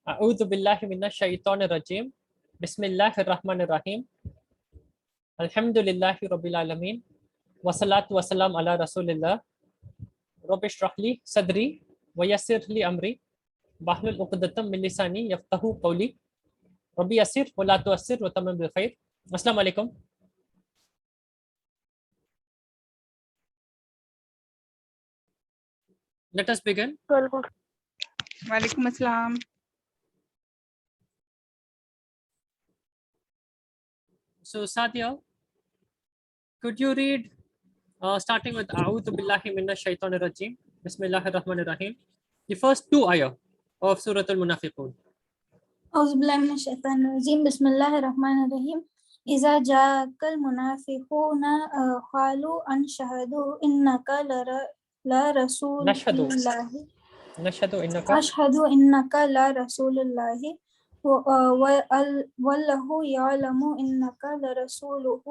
A'udhu billahi minash shaitanir rajim. Bismillahir rahmanir rahim. Alhamdulillahi rabbil alamin. Wassalatu wassalam ala rasulillah. Rabbi shrah li sadri wa yassir li amri. Wahlul 'uqdatam min lisani yafqahu qawli. Rabbi yassir wa la tu'assir wa tamam bil khair. Assalamu alaikum. Let us begin. Walaikum assalam. So Sadia, could you read starting with A'udhu billahi minash shaitanir rajim. Bismillahir rahmanir rahim. The first two ayah of Surah Al-Munafiqun. أعوذ بالله من الشيطان الرجيم بسم الله الرحمن الرحيم إذا جاءك المنافقون قالوا أنشهد إنك لرسول نشهد. الله نشهد إنك أشهد إنك لرسول الله والله يعلم إنك لرسوله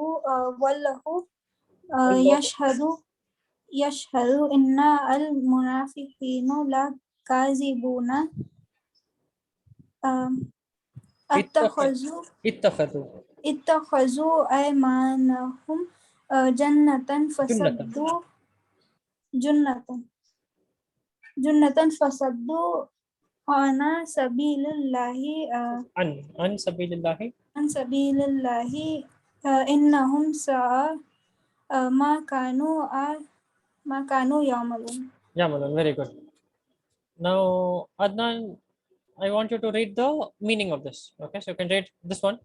والله يشهد إن المنافقين لكاذبون اتخذوا أيمانهم جنة فصدوا عن سبيل الله عن سبيل الله إنهم ساء ما كانوا يعملون. Very good. Now Adnan, I want you to read the meaning of this. Okay, so you can read this one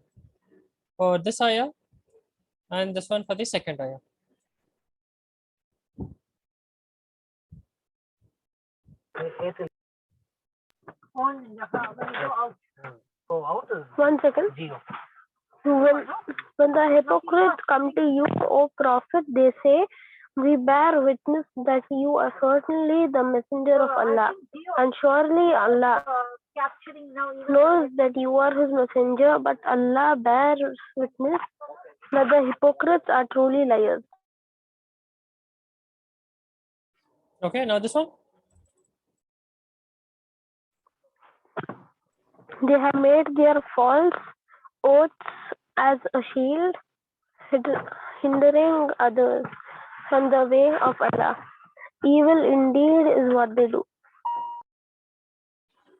for this ayah and this one for the second ayah. One second. When the hypocrites come to you, O Prophet, they say, we bear witness that you are certainly the messenger of Allah, and surely Allah knows that you are his messenger, but Allah bears witness that the hypocrites are truly liars. Okay, now this one. They have made their false oaths as a shield, hindering others from the way of Allah. Evil indeed is what they do.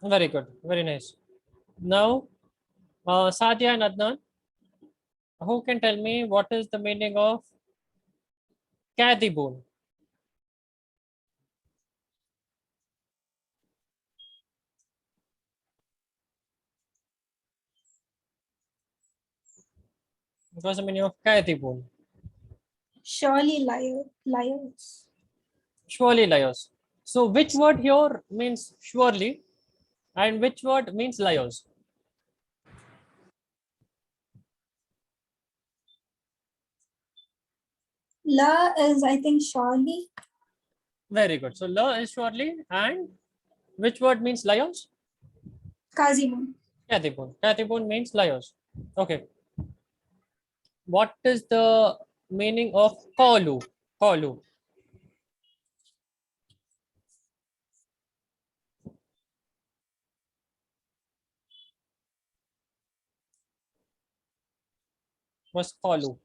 Very good, very nice. Now, Sadia and Adnan, who can tell me what is the meaning of kadibun? What was the meaning of kadibun? Surely liars. Surely liars. So which word here means surely and which word means liars? La is, I think, surely. Very good. So la is surely and which word means liars? Kazibun. Kadibun. Kadibun means liars. Okay. What is the meaning of qalu? Qalu. What's qalu?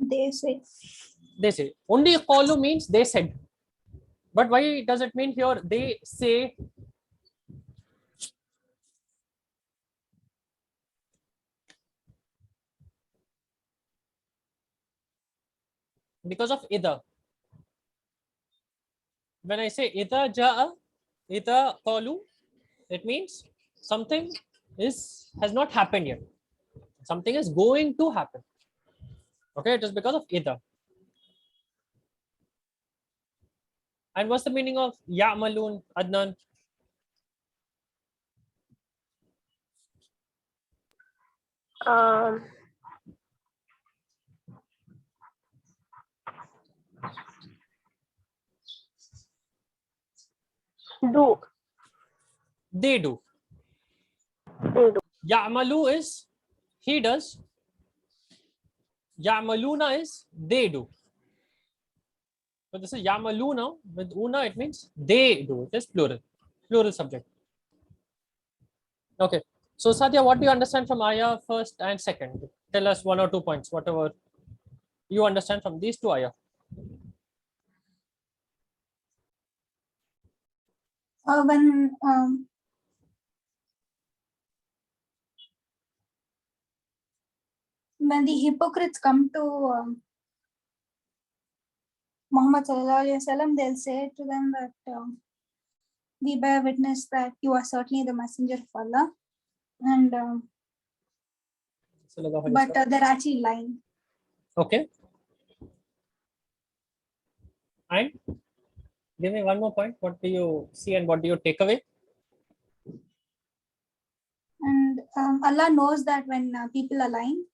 They say. They say. Only qalu means they said. But why does it mean here they say? Because of ida. When I say ida ja'a, ida qalu, it means something has not happened yet. Something is going to happen. Okay, it is because of ida. And what's the meaning of ya'malun, Adnan? Do. They do. They do. Ya'malu is he does. Ya'maluna is they do. So this is ya'maluna with una, it means they do. It is plural. Plural subject. Okay. So Sadia, what do you understand from ayah first and second? Tell us 1 or 2 points, whatever you understand from these two ayah. When the hypocrites come to Muhammad sallallahu alaihi wasallam, they'll say to them that we bear witness that you are certainly the messenger of Allah, and but they're actually lying. Okay. And give me one more point. What do you see and what do you take away? And Allah knows that when people are lying.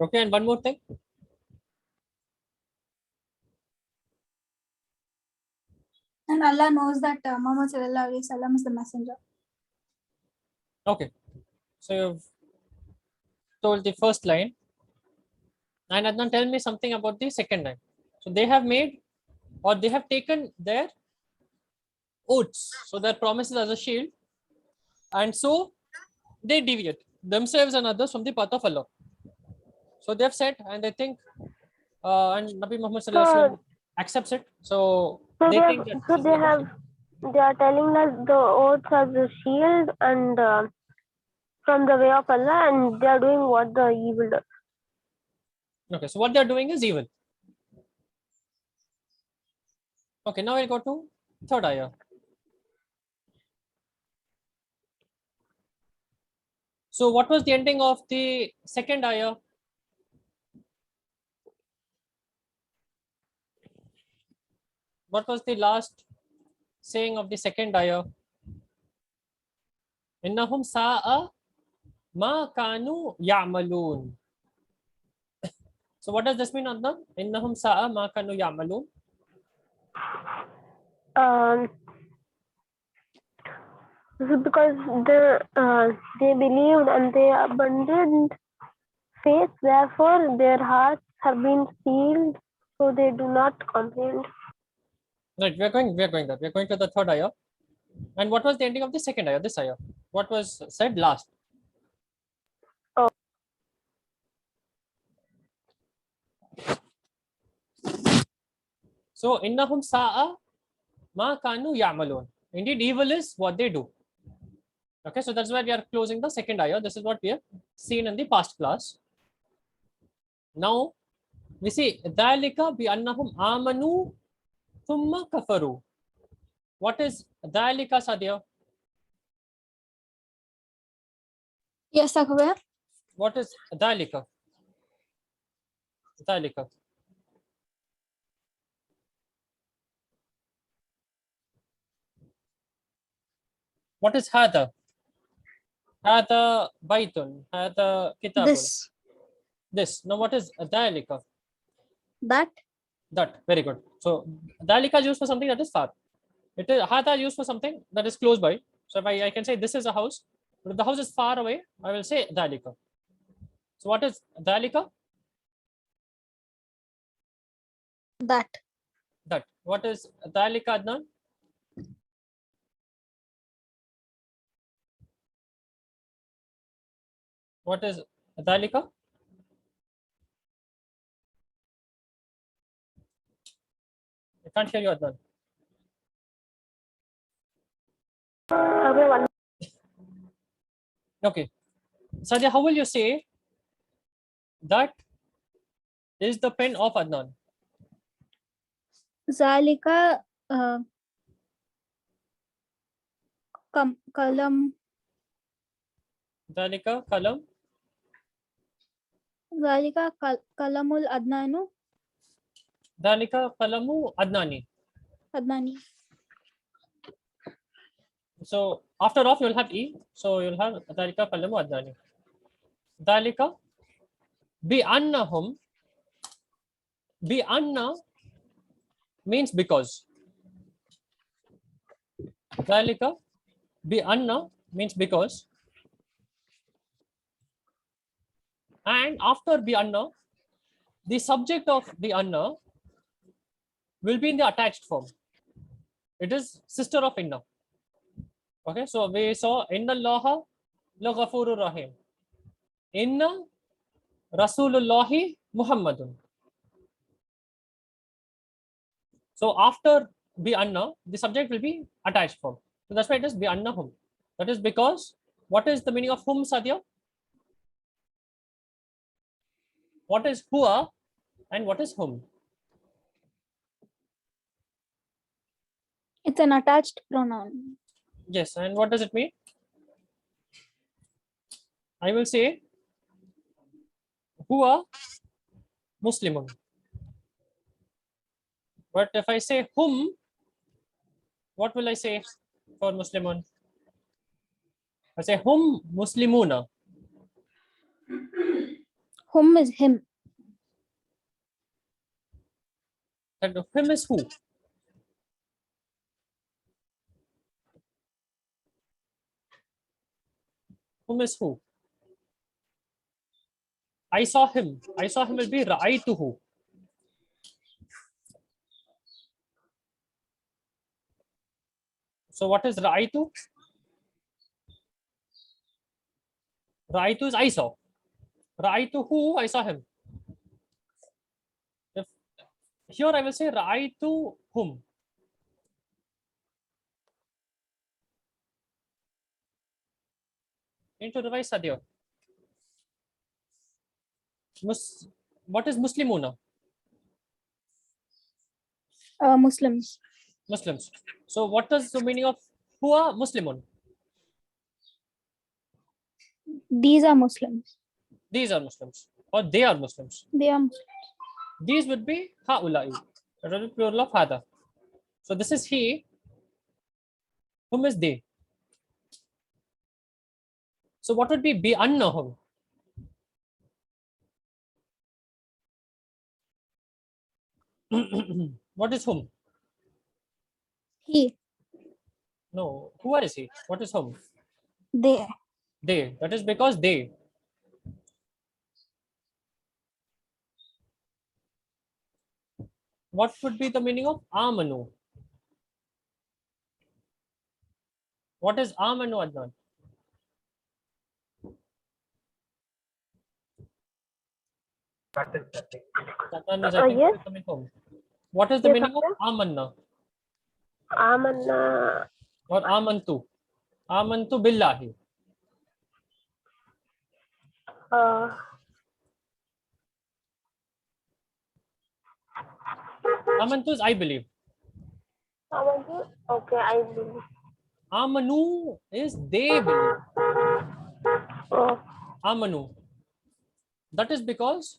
Okay, and one more thing. And Allah knows that Muhammad sallallahu alaihi wasallam is the messenger. Okay. So you've told the first line. And Adnan, tell me something about the second line. So they have made or they have taken their oaths, so their promises as a shield, and so they deviate themselves and others from the path of Allah. So they have said, and they think, and Nabi Muhammad sallallahu alaihi wasallam accepts it. So they think that so they are telling us the oaths as a shield and from the way of Allah, and they are doing what the evil does. Okay, so what they are doing is evil. Okay, now we'll go to third ayah. So what was the ending of the second ayah? What was the last saying of the second ayah? Innahum sa'a ma kanu ya'malun. So what does this mean, Adnan? Innahum sa'a ma kanu ya'malun. This is because they believed and they abandoned faith, therefore their hearts have been sealed, so they do not comprehend. Right, we are going there. We are going to the third ayah. And what was the ending of the second ayah? This ayah. What was said last? Oh. So innahum sa'a ma kanu ya'malun. Indeed, evil is what they do. Okay, so that's why we are closing the second ayah. This is what we have seen in the past class. Now we see dhalika bi annahum amanu thumma kafaru. What is dhalika, Sadia? Yes, Akbar. What is dhalika? Dhalika. What is hada? Hada baitun. Hada kitabun. This. Now what is dhalika? That. Very good. So dhalika is used for something that is far. It is hada used for something that is close by. So if I can say this is a house, but if the house is far away, I will say dhalika. So what is dhalika? That. What is dhalika, Adnan? What is dhalika? I can't hear you, Adnan. Okay. Sadia, how will you say that is the pen of Adnan? Zalika kalam. Dhalika kalam. Zalika kalamul Adnanu. Dhalika kalamu Adnani. Adnani. So after off you will have E. So you'll have dhalika kalamu Adnani. Dhalika bi annahum. Bi anna means because. Dhalika bi anna means because. And after bi anna, the subject of bi anna will be in the attached form. It is sister of inna. Okay, so we saw inna Allaha la ghafurur rahim. Inna Rasulullahi Muhammadun. So after bi anna, the subject will be attached form. So that's why it is bi annahum. That is because what is the meaning of whom, Sadia? What is huwa and what is whom? It's an attached pronoun. Yes, and what does it mean? I will say huwa Muslimun. But if I say whom, what will I say for Muslimun? I say hum Muslimuna. Whom is him. That him is who? Whom is who? I saw him. I saw him will be ra'aytuhu. So what is ra'aytu? Ra'aytu is I saw. Ra'aytuhu, I saw him. If here I will say ra'aytu whom. Need to revise Sadia. What is Muslimuna? Muslims. Muslims. So what is the meaning of huwa Muslimun? These are Muslims. These are Muslims or they are Muslims. They are Muslims. These would be haulai. That will be plural of hada. So this is he. Whom is they? So what would be annahum? What is whom? He. No, who is he? What is whom? They. They. That is because they. What would be the meaning of amanu? What is amanu, Adnan? Adnan is, I think, Yes. coming home. What is the Yes, meaning of sir. amanna Amanna. or amantu? Amantu billahi. Amantu is I believe. Amantu. Okay, I believe. Amanu is they believe. Oh, Amanu. That is because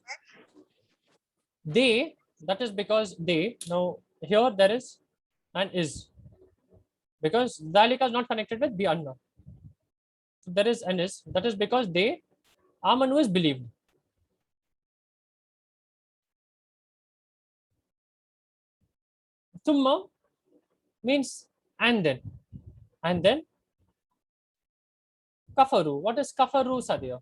they. That is because they. Now here there is an is. Because Dalika is not connected with bi anna. So there is an is. That is because they. Amanu is believed. Thumma means and then. And then kafaru. What is kafaru, Sadia?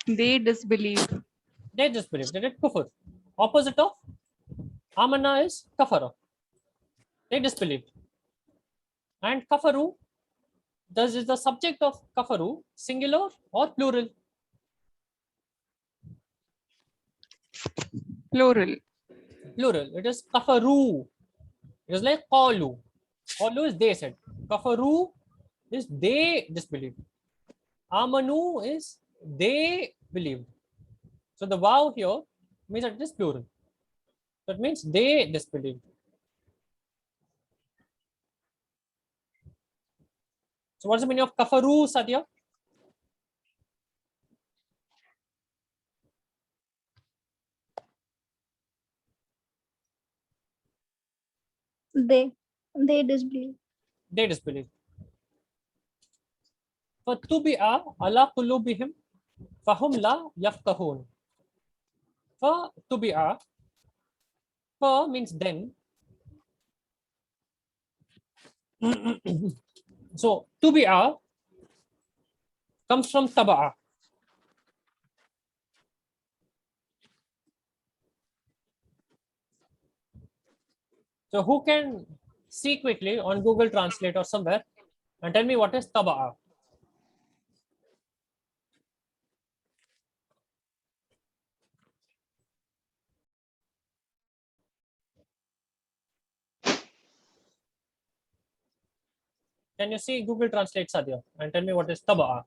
They disbelieve. They disbelieve. They did kufur. Opposite of amana is kafara. They disbelieved. And kafaru, this is the subject of kafaru, singular or plural? Plural. Plural. It is kafaru. It is like qalu. Qalu is they said. Kafaru is they disbelieved. Amanu is they believed. So the wow here means that it is plural. That means they disbelieved. So what's the meaning of kafaru, Sadia? They disbelieve. They disbelieve. فَتُبِعَ عَلَى قُلُوبِهِمْ فَهُمْ لَا يَفْقَهُونَ. فَتُبِعَ, fa means then. So tubi'a comes from taba'a. So who can see quickly on Google Translate or somewhere and tell me what is taba'a? Can you see Google Translate, Sadia, and tell me what is taba'a?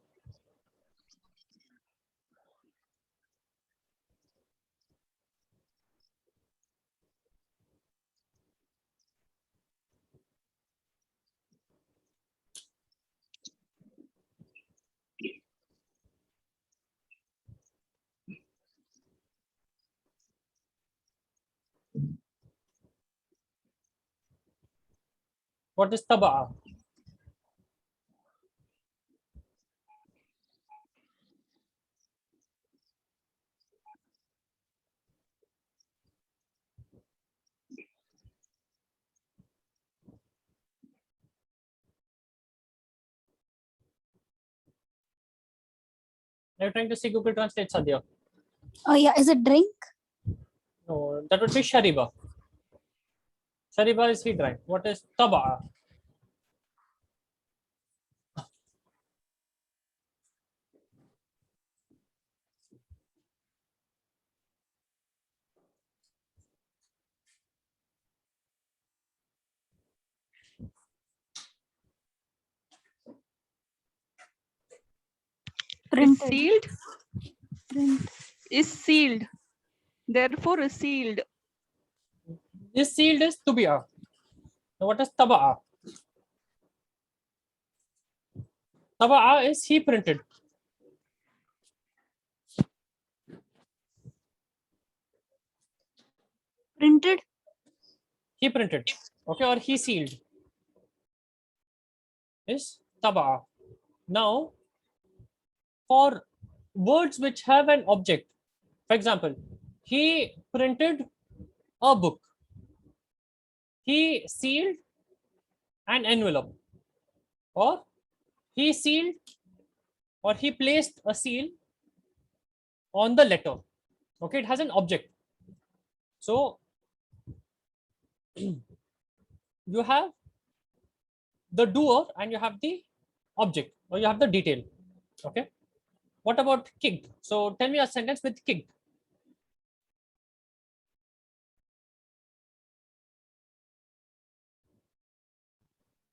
What is taba'a? Are you trying to see Google Translate, Sadia? Oh yeah, is it drink? No, that would be shariba. Shariba is he drank. What is taba'a? Is Printed. sealed. Print. Is sealed. Therefore, is sealed. This sealed is tubi'a. Now what is taba'a? Taba'a is he printed. Printed. He printed. Okay, or he sealed is taba'a. Now, for words which have an object, for example, he printed a book. He sealed an envelope, or he sealed, or he placed a seal on the letter. Okay, it has an object. So you have the doer and you have the object, or you have the detail. Okay, what about kicked? So tell me a sentence with kicked.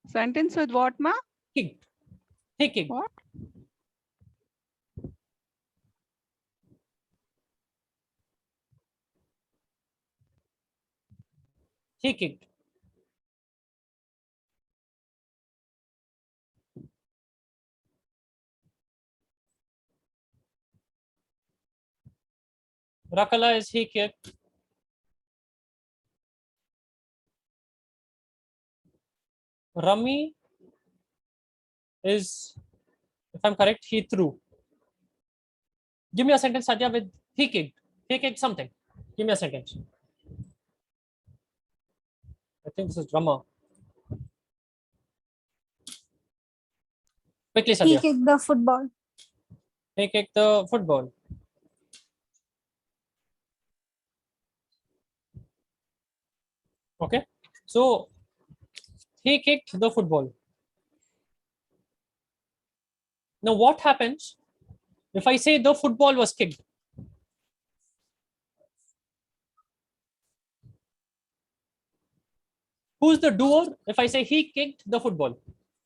Sentence with what, ma? Kicked. He kicked. What? He kicked. Rakala is he kicked. Rami is, if I'm correct, he threw. Give me a sentence, Satya, with he kicked. He kicked something. Give me a sentence. I think this is Rama. Quickly, He Satya. kicked the football. He kicked the football. Okay. So he kicked the football. Now, what happens if I say the football was kicked? Who's the doer if I say he kicked the football?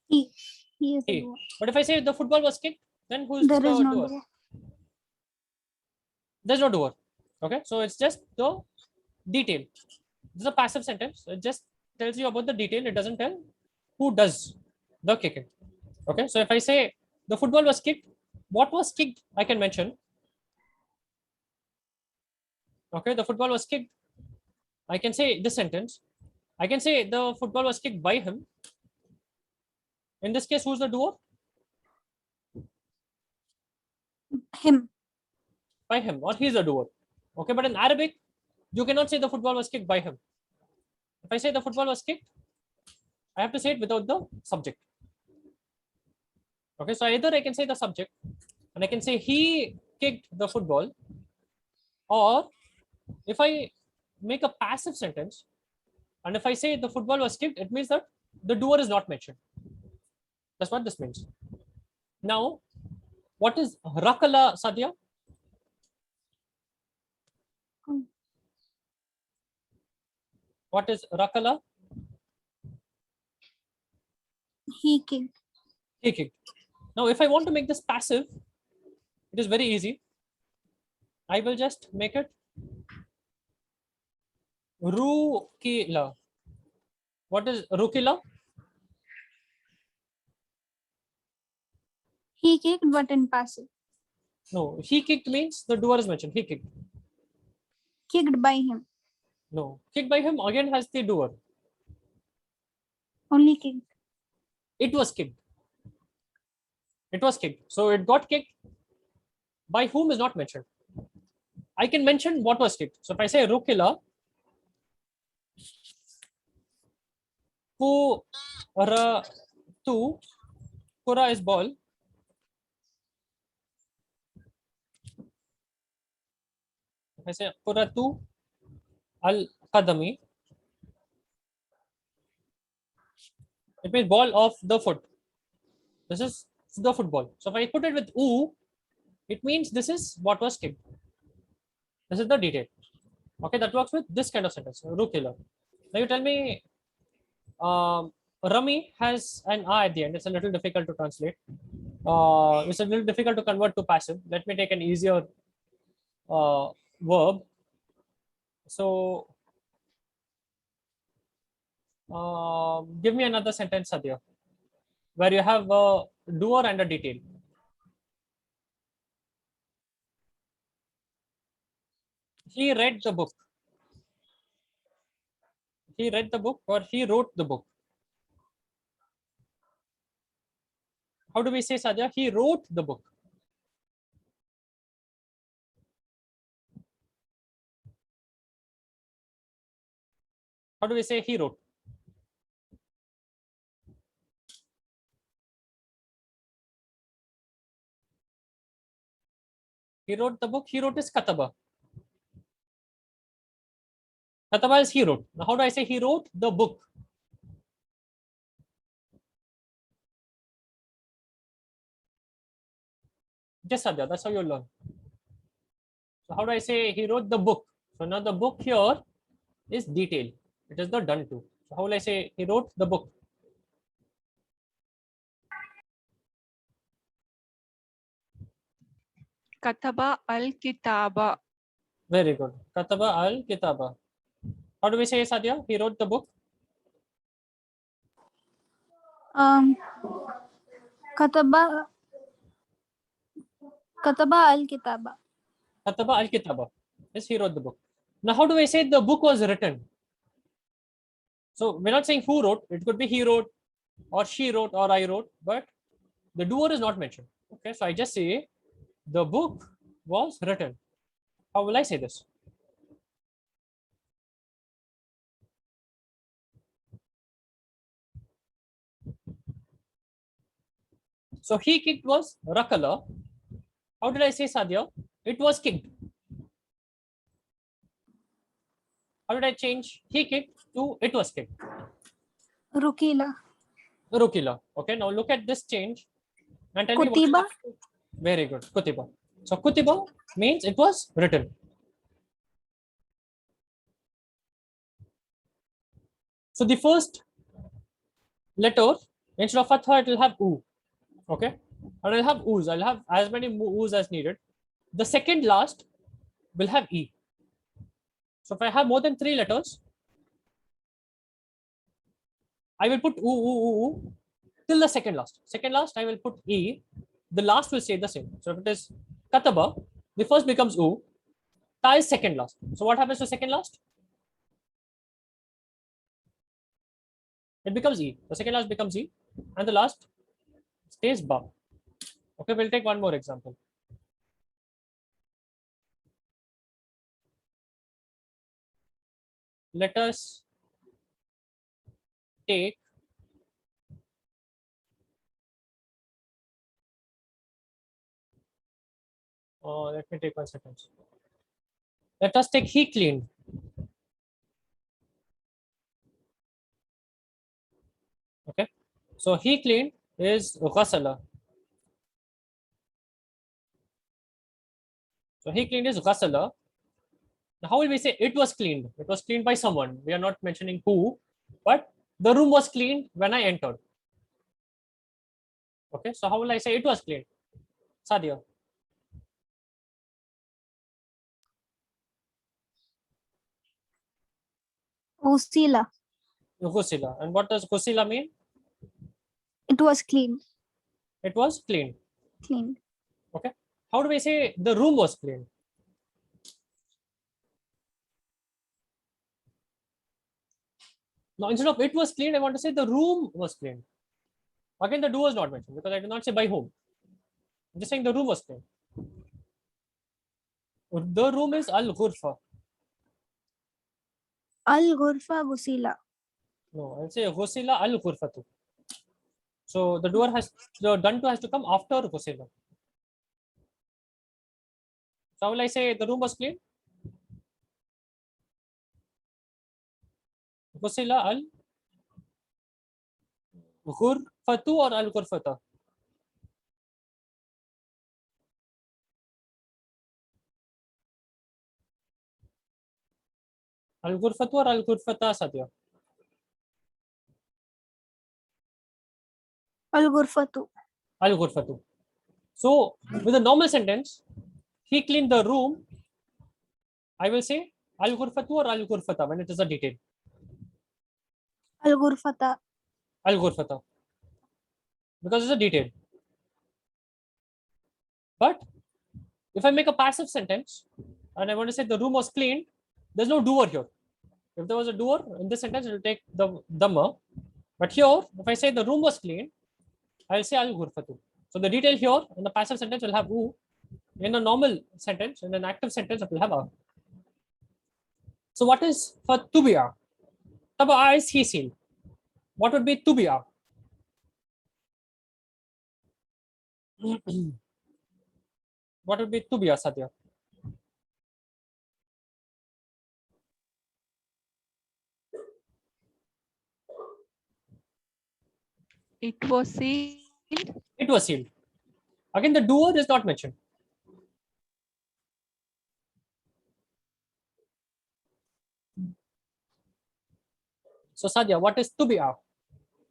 He. He is the He. doer. But if I say the football was kicked, then who's There the is no doer? doer. There's no doer. Okay. So it's just the detail. This is a passive sentence. It just tells you about the detail. It doesn't tell who does the kicking. Okay. So if I say the football was kicked, what was kicked, I can mention. Okay. The football was kicked. I can say this sentence. I can say the football was kicked by him. In this case, who's the doer? Him. By him, or he's the doer. Okay. But in Arabic, you cannot say the football was kicked by him. If I say the football was kicked, I have to say it without the subject. Okay, so either I can say the subject and I can say he kicked the football, or if I make a passive sentence, And if I say the football was kicked, it means that the doer is not mentioned. That's what this means. Now, what is rakala, Sadia? What is rakala? He kicked. He kicked. Now, if I want to make this passive, it is very easy. I will just make it rukila. What is rukila? He kicked, but in passive. No, he kicked means the doer is mentioned. He kicked. Kicked by him. No, kicked by him again has the doer. Only kicked. It was kicked. It was kicked. So it got kicked. By whom is not mentioned. I can mention what was kicked. So if I say rukila, kura tu, kura is ball. If I say kura tu al kadami, it means ball of the foot. This is the football. So if I put it with u, it means this is what was kicked. This is the detail. Okay, that works with this kind of sentence. Rukila. Now you tell me, Rami has an a at the end. It's a little difficult to translate. It's a little difficult to convert to passive. Let me take an easier verb. So, give me another sentence, Sadia, where you have a doer and a detail. He read the book. He read the book or he wrote the book. How do we say, Sadia? He wrote the book. How do we say he wrote? He wrote the book. He wrote his kataba. Kataba is he wrote. Now, how do I say he wrote the book? Just Sadia, that's how you learn. So how do I say he wrote the book? So now the book here is detail. It is the done to. So how will I say he wrote the book? Kataba al-kitaba. Very good. Kataba al kitaba. How do we say, Sadia? He wrote the book. Kataba al-kitaba. Kataba al kitaba. Yes, he wrote the book. Now, how do I say the book was written? So we're not saying who wrote. It could be he wrote, or she wrote, or I wrote, but the doer is not mentioned. Okay, so I just say the book was written. How will I say this? So he kicked was rakala. How did I say, Sadia? It was kicked. How did I change he kicked to it was kicked? Rukila. Rukila. Okay, now look at this change and tell me what is Kutiba. the- Very good. Kutiba. So Kutiba means it was written. So the first letter, instead of fatha, it will have u. Okay. And I'll have u's. I'll have as many u's as needed. The second last will have e. So if I have more than 3 letters, I will put u till the second last. Second last, I will put e. The last will stay the same. So if it is kataba, the first becomes u. Ta is second last. So what happens to second last? It becomes e. The second last becomes e, and the last stays ba. Okay, we'll take one more example. Let us take let me take 1 second. Let us take he cleaned. Okay, so he cleaned is ghasala. So he cleaned his ghasala. Now, how will we say it was cleaned? It was cleaned by someone. We are not mentioning who, but the room was cleaned when I entered. Okay, so how will I say it was cleaned? Sadia. Usila. Ghusila. And what does ghusila mean? It was clean. It was cleaned. Clean. Okay. How do we say the room was cleaned? Now, instead of it was cleaned, I want to say the room was cleaned. Again, the do was not mentioned because I did not say by whom. I'm just saying the room was cleaned. The room is al-ghurfa. Al-ghurfa gusila. No, I'll say ghusila al-ghurfatu. So the done to has to come after ghusila. So how will I say the room was cleaned? Ghusila al-ghurfatu or al-ghurfata? Al-ghurfatu or al-ghurfata, Sadia? Al-ghurfatu. Al-ghurfatu. So with a normal sentence, he cleaned the room. I will say al-ghurfatu or al-ghurfata when it is a detail. Al-ghurfata. Al-ghurfata. Because it's a detail. But if I make a passive sentence and I want to say the room was cleaned, there's no doer here. If there was a doer in this sentence, it will take the dhamma. But here, if I say the room was cleaned, I'll say al-ghurfatu. So the detail here in the passive sentence will have u. In a normal sentence, in an active sentence, it will have a. So what is for tubiya? Taba is he seen. What would be tubiya? What would be tubiya, Satya? It was sealed. It was sealed. Again, the doer is not mentioned. So Sadhya, what is tubiya?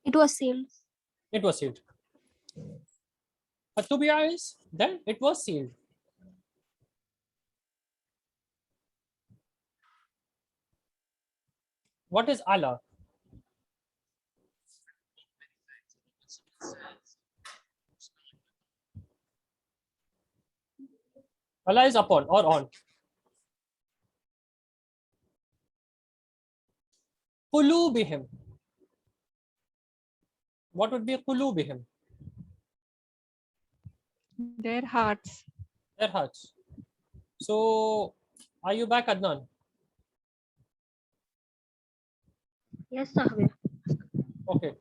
It was sealed. It was sealed. But tubiya is then it was sealed. What is Allah? Allah is upon or on. Qulubihim. What would be qulubihim? Their hearts. Their hearts. So, are you back, Adnan? Yes, Sahib. Okay.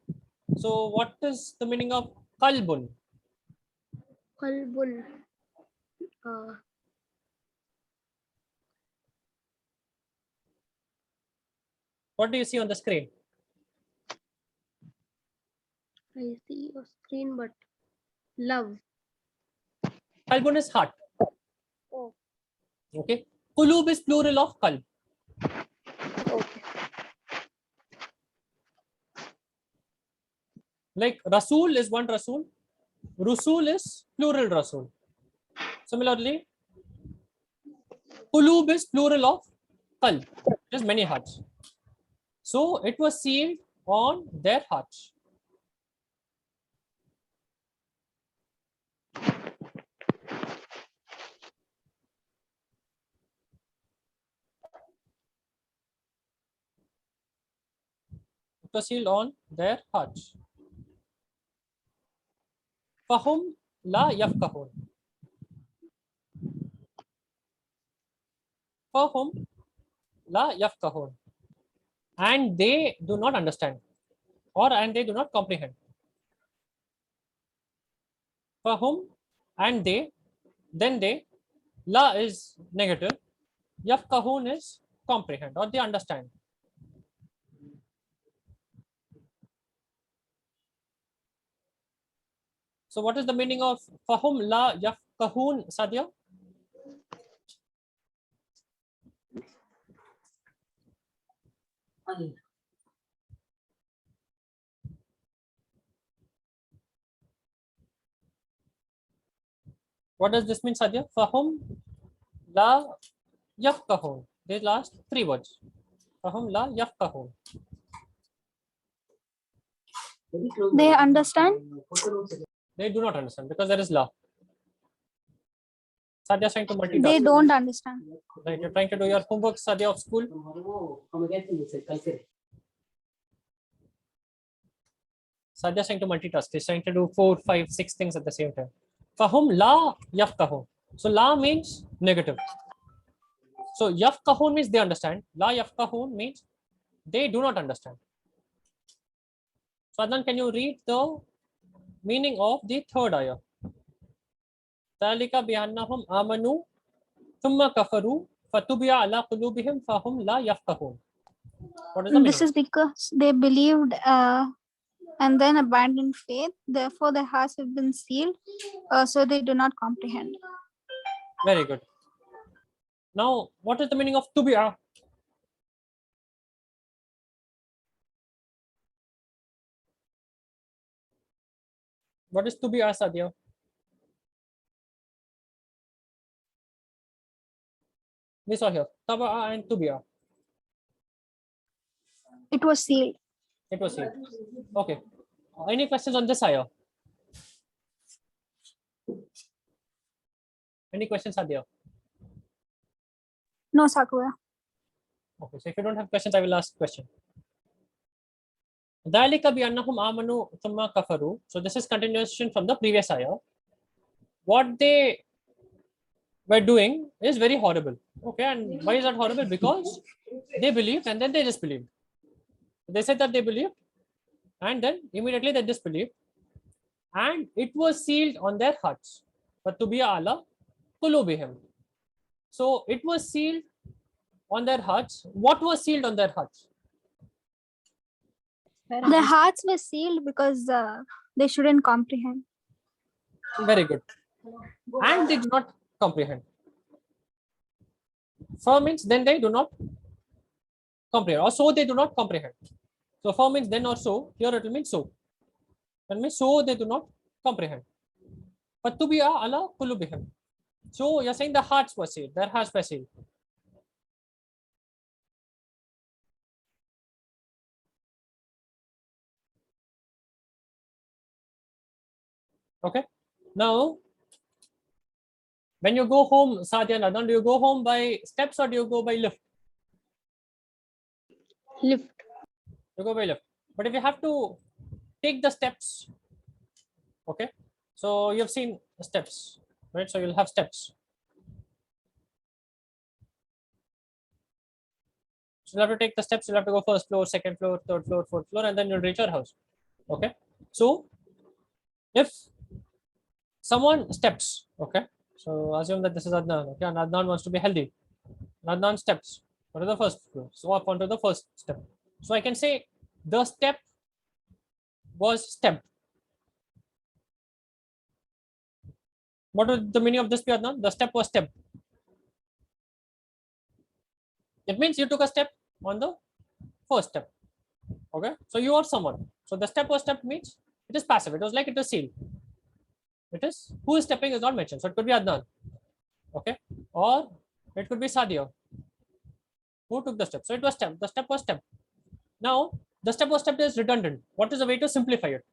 So, what is the meaning of qalbun? Qalbun. What do you see on the screen? I see a screen, but love. Qalbun is heart. Oh. Okay. Qulub is plural of qalb. Okay. Like Rasul is one Rasul. Rusul is plural Rasul. Similarly, Qulub is plural of qalb. There's many hearts. So it was sealed on their hearts. It was sealed on their hearts. Fahum la yafqahun. Fahum la yafqahun. And they do not understand, and they do not comprehend. Fahum and they, then they, la is negative, yafqahun is comprehend or they understand. So what is the meaning of fahum la yafqahun, Sadia? What does this mean, Sadia? Fahum la yafqahun. These last three words. Fahum la yafqahun. They understand. They do not understand because there is la. Sadia is trying to multitask. They don't understand. Right, you're trying to do your homework, Sadia, of school. Sadia is trying to multitask. He's trying to do 4, 5, 6 things at the same time. Fahum la yafqahun. So la means negative. So yafqahun means they understand. La yafqahun means they do not understand. So Adnan, can you read the meaning of the third ayah? Talika biannahum amanu thumma kafaru fatubiya ala qulubihim fahum la yafqahun. What is the This meaning? is because they believed and then abandoned faith. Therefore, their hearts have been sealed, so they do not comprehend. Very good. Now, what is the meaning of tubiya? What is tubiya, Sadia? We saw here taba'a and tubiya. It was sealed. It was here. Okay. Any questions on this ayah? Any questions, Sadia? No, Sakura. Okay, so if you don't have questions, I will ask question. Dhalika bi annahum amanu thumma kafaru. So this is continuation from the previous ayah. What they were doing is very horrible. Okay, and why is that horrible? Because they believed and then they disbelieved. They said that they believed and then immediately they disbelieved, and it was sealed on their hearts. Fatubiya ala qulubihim. So it was sealed on their hearts. What was sealed on their hearts? Their hearts were sealed because they shouldn't comprehend. Very good. And they do not comprehend. For means then they do not comprehend, or so they do not comprehend. So for means then or so. Here it will mean so. That means so they do not comprehend. Fatubiya ala qulubihim. So you're saying the hearts were sealed. Their hearts were sealed. Okay. Now, when you go home, Sadia and Adnan, do you go home by steps or do you go by lift? Lift. You go by lift. But if you have to take the steps, okay, so you've seen steps, right? So you'll have steps. So you'll have to take the steps. You'll have to go first floor, second floor, third floor, fourth floor, and then you'll reach your house. Okay. So if someone steps, okay, so assume that this is Adnan, okay, and Adnan wants to be healthy. Adnan steps onto the first floor, so up onto the first step. So I can say the step was stepped. What would the meaning of this be, Adnan? The step was stepped. It means you took a step on the first step. Okay, so you are someone. So the step was stepped means it is passive. It was like it is sealed. It is who is stepping is not mentioned. So it could be Adnan. Okay, or it could be Sadia. Who took the step? So it was stepped. The step was stepped. Now the step was stepped is redundant. What is the way to simplify it?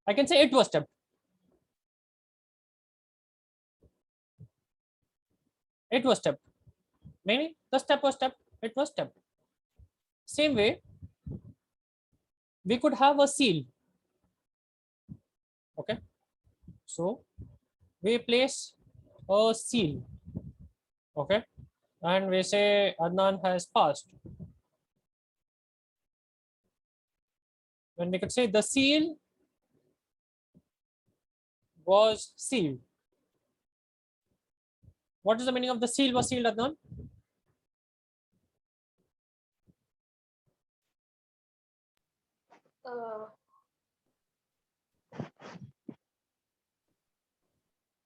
I can say it was stepped. It was stepped. Meaning the step was stepped. It was stepped. Same way, we could have a seal. Okay, so we place a seal. Okay, and we say Adnan has passed. When we could say the seal was sealed. What is the meaning of the seal was sealed, Adnan?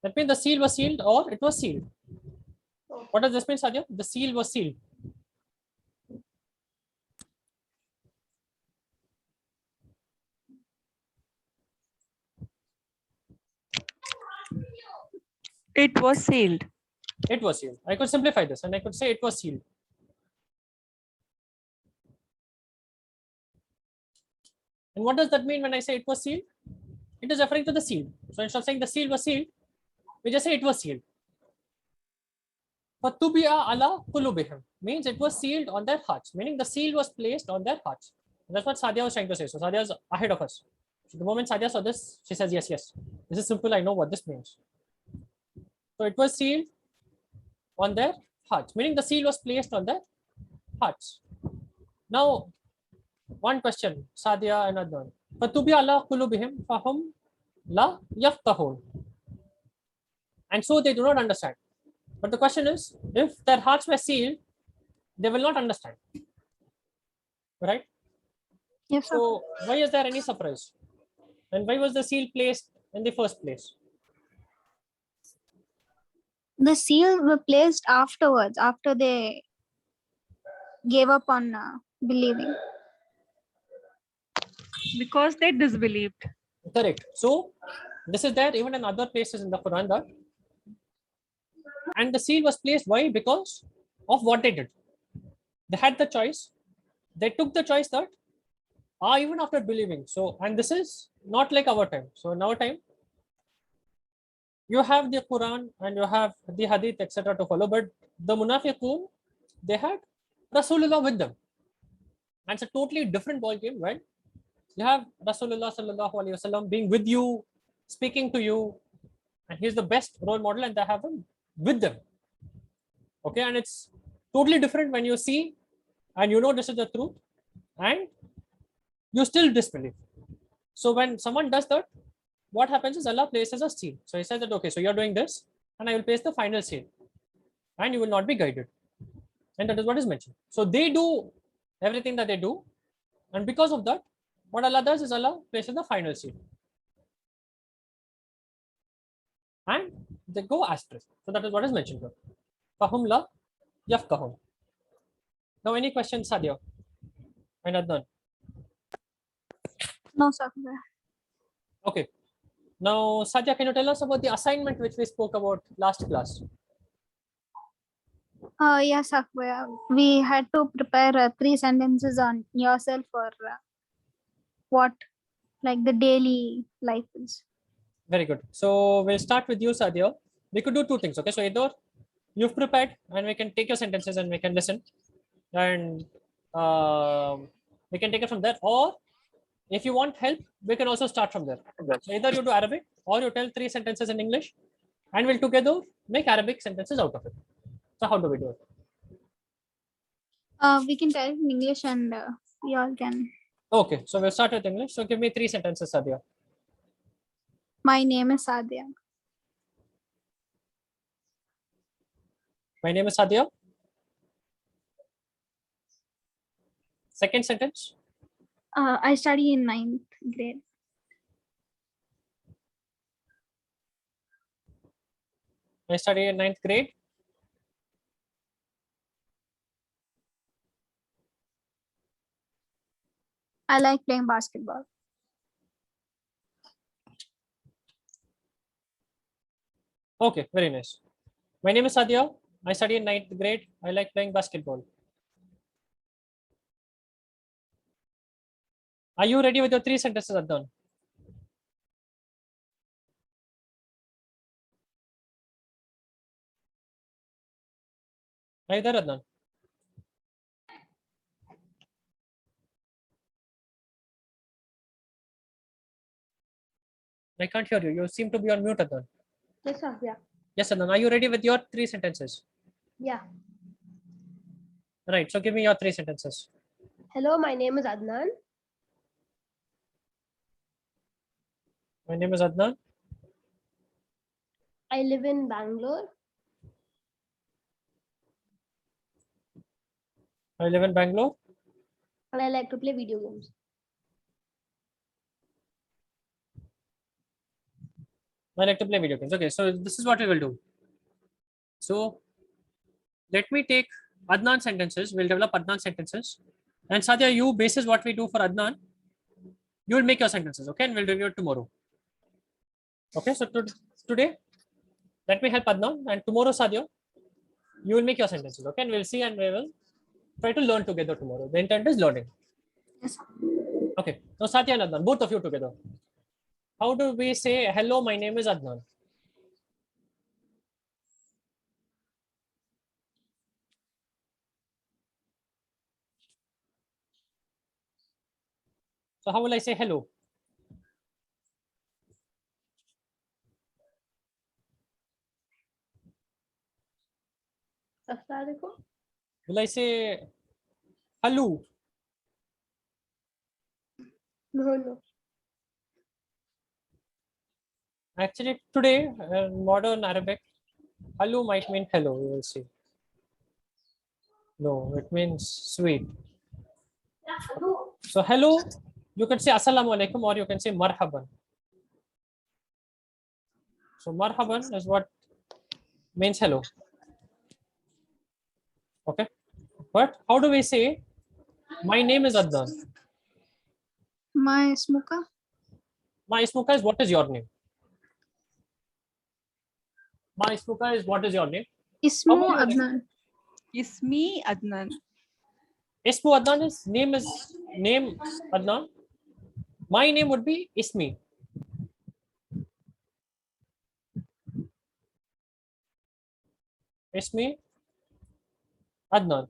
That means the seal was sealed or it was sealed. What does this mean, Sadia? The seal was sealed. It was sealed. It was sealed. I could simplify this and I could say it was sealed. And what does that mean when I say it was sealed? It is referring to the seal. So instead of saying the seal was sealed, we just say it was sealed. Fatubi'a ala kulubihim means it was sealed on their hearts, meaning the seal was placed on their hearts. And that's what Sadia was trying to say. So Sadia is ahead of us. So the moment Sadia saw this, she says, yes, yes. This is simple. I know what this means. So it was sealed on their hearts, meaning the seal was placed on their hearts. Now, one question, Sadia and Adnan. Fatubi'a ala kulubihim fahum la yafqahun. And so they do not understand. But the question is, if their hearts were sealed, they will not understand. Right? Yes, sir. So why is there any surprise? And why was the seal placed in the first place? The seal were placed afterwards, after they gave up on believing. Because they disbelieved. Correct. So this is there even in other places in the Quran that, and the seal was placed. Why? Because of what they did. They had the choice. They took the choice that, even after believing. So, and this is not like our time. So in our time, you have the Quran and you have the Hadith, etc. to follow. But the Munafiqun, they had Rasulullah with them. And it's a totally different ball game when you have Rasulullah sallallahu alaihi wasallam being with you, speaking to you, and he's the best role model, and they have him with them. Okay, and it's totally different when you see and you know this is the truth, and you still disbelieve. So when someone does that, what happens is Allah places a seal. So he says that, okay, so you're doing this, and I will place the final seal, and you will not be guided. And that is what is mentioned. So they do everything that they do, and because of that, what Allah does is Allah places the final seal. And they go astray. So that is what is mentioned here. Fahum la yafqahun. Now, any questions, Sadia and Adnan? No, sir. Okay. Now, Sadia, can you tell us about the assignment which we spoke about last class? Yes, sir. We had to prepare 3 sentences on yourself for what, like, the daily life is. Very good. So we'll start with you, Sadia. We could do 2 things. Okay. So either you've prepared and we can take your sentences and we can listen, and we can take it from there, or if you want help, we can also start from there. So either you do Arabic or you tell 3 sentences in English, and we'll together make Arabic sentences out of it. So how do we do it? We can tell it in English and we all can. Okay, so we'll start with English. So give me 3 sentences, Sadia. My name is Sadia. My name is Sadia. Second sentence. I study in 9th grade. I study in 9th grade. I like playing basketball. Okay, very nice. My name is Sadia. I study in 9th grade. I like playing basketball. Are you ready with your 3 sentences, Adnan? Are you there, Adnan? I can't hear you. You seem to be on mute, Adnan. Yes, sir. Yeah. Yes, Adnan. Are you ready with your 3 sentences? Yeah. Right. So give me your 3 sentences. Hello, my name is Adnan. My name is Adnan. I live in Bangalore. I live in Bangalore. And I like to play video games. I like to play video games. Okay, so this is what we will do. So let me take Adnan sentences. We'll develop Adnan sentences. And Sadia, you basis what we do for Adnan, you will make your sentences, okay? And we'll review it tomorrow. Okay, so today, let me help Adnan. And tomorrow, Sadia, you will make your sentences, okay? And we'll see and we will try to learn together tomorrow. The intent is learning. Yes. Okay, so Satya and Adnan, both of you together. How do we say, hello, my name is Adnan? So how will I say hello? Will I say hello? No. Actually, today, modern Arabic, hello might mean hello, you will see. No, it means sweet. So hello, you can say assalamu alaikum or you can say marhaban. So marhaban is what means hello. Okay, but how do we say my name is Adnan? My smoker. My ismuka is what is your name? My ismuka is what is your name? Ismu How will you Adnan. Ismi Adnan. Ismu Adnan is name Adnan. My name would be Ismi. Ismi Adnan.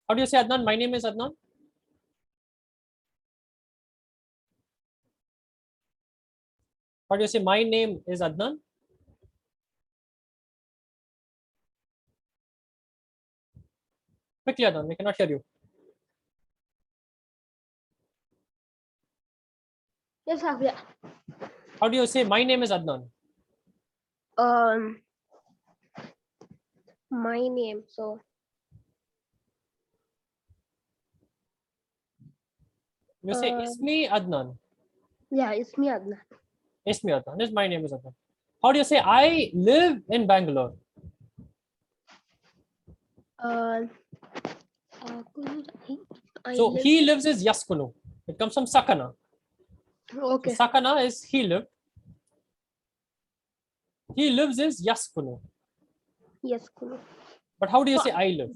How do you say Adnan? My name is Adnan. How do you say my name is Adnan? Quickly, Adnan, we cannot hear you. Yes, Afia. How do you say my name is Adnan? My name. So You say Ismi Adnan. yeah, it's me, Adnan. Ismi Adnan is my name is Adnan. How do you say I live in Bangalore? So he lives is Yaskunu. It comes from Sakana. Okay. So Sakana is he lived. He lives is Yaskunu. Yes, Kunu. But how do you say I live?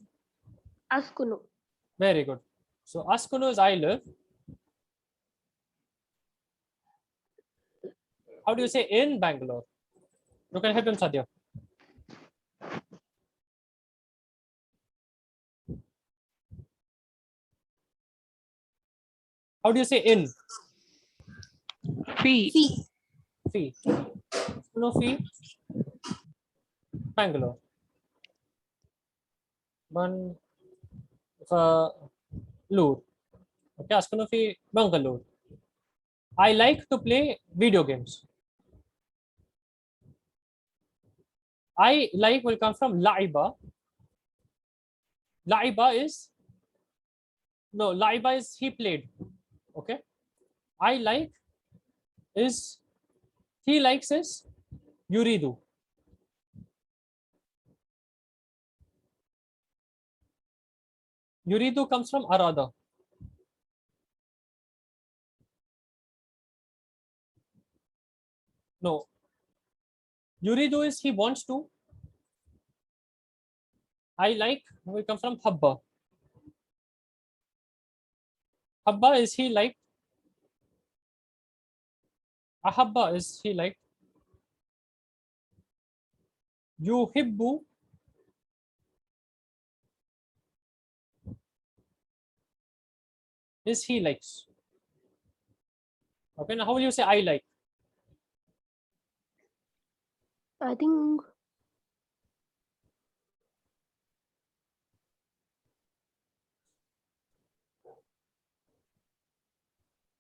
Askunu. Very good. So Askunu is I live. How do you say in Bangalore? You can help him, Sadia. How do you say in? Fee. Fee. No fee. Bangalore. One Loor. Okay, Askunu fee Bangalore. I like to play video games. I like will come from Laiba. Laiba is he played. Okay. I like is he likes is Yuridu. Yuridu comes from Arada. No. Yuridu is he wants to. I like will come from Habba. Habba is he like. Ahabba is he like. Yuhibbu is he likes. Okay, now how will you say I like? I think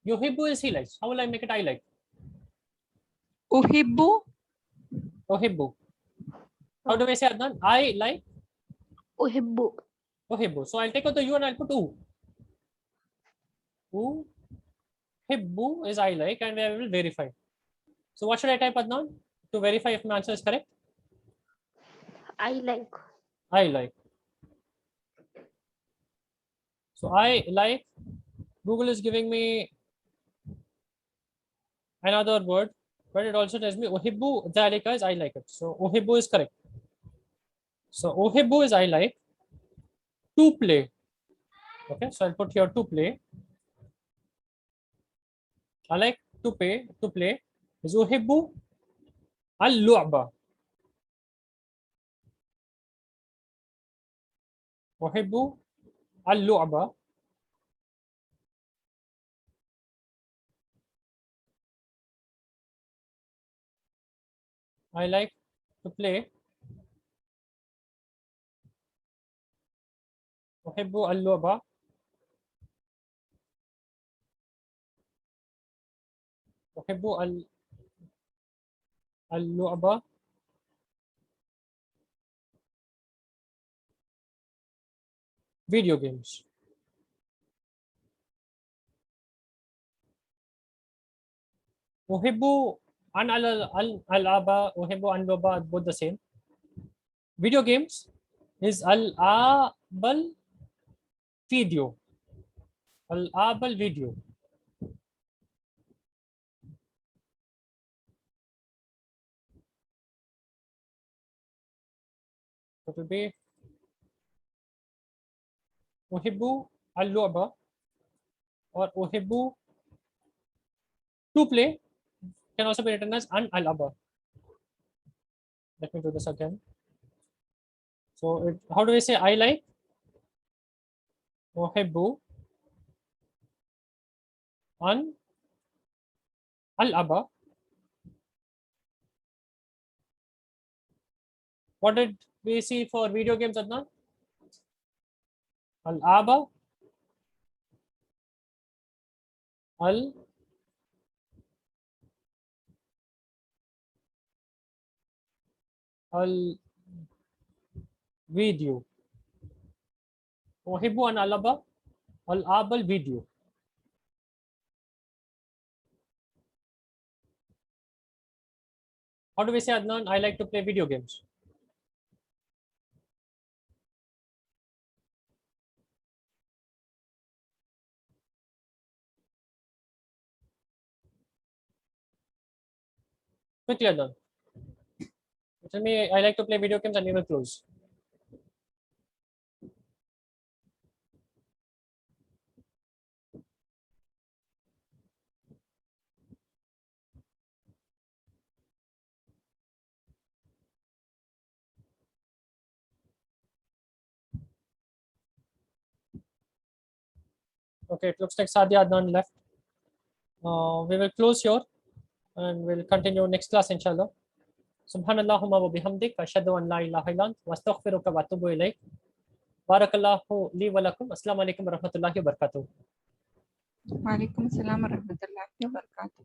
Yuhibbu is he likes. How will I make it I like? Uhibbu. Uhibbu. How do we say Adnan? I like Uhibbu. Uhibbu. So I'll take out the U and I'll put U. Uhibbu is I like and I will verify. So what should I type, Adnan, to verify if my answer is correct? I like. I like. So I like. Google is giving me another word, but it also tells me uhibbu dhalika is I like it. So uhibbu is correct. So uhibbu is I like. To play. Okay, so I'll put here to play. I like to play is uhibbu al-lu'ba. uhibbu al-lu'ba. I like to play. uhibbu al-lu'ba. uhibbu al-lu'ba. Video games. Uhibbu an al-aba, uhibbu an luba, both the same. Video games is al-abal video. Al-abal video. It will be uhibbu al-lu'ba or uhibbu to play can also be written as an al-aba. Let me do this again. So how do we say I like? Uhibbu an al-aba. What did we see for video games, Adnan? Al-aba, al-video. Uhibbu an al-aba, al-aba video. How do we say, Adnan, I like to play video games? Quickly, Adnan. Tell me, I like to play video games and you will close. Okay, it looks like Sadia Adnan left. We will close here and we'll continue next class, inshallah. Subhanallahumma wa bihamdik, ashhadu an la ilaha illa ant, wa astaghfiruka wa atubu ilayk. Barakallahu li wa lakum. Assalamu alaikum wa rahmatullahi wa barakatuh. Wa alaikum assalam wa rahmatullahi wa barakatuh.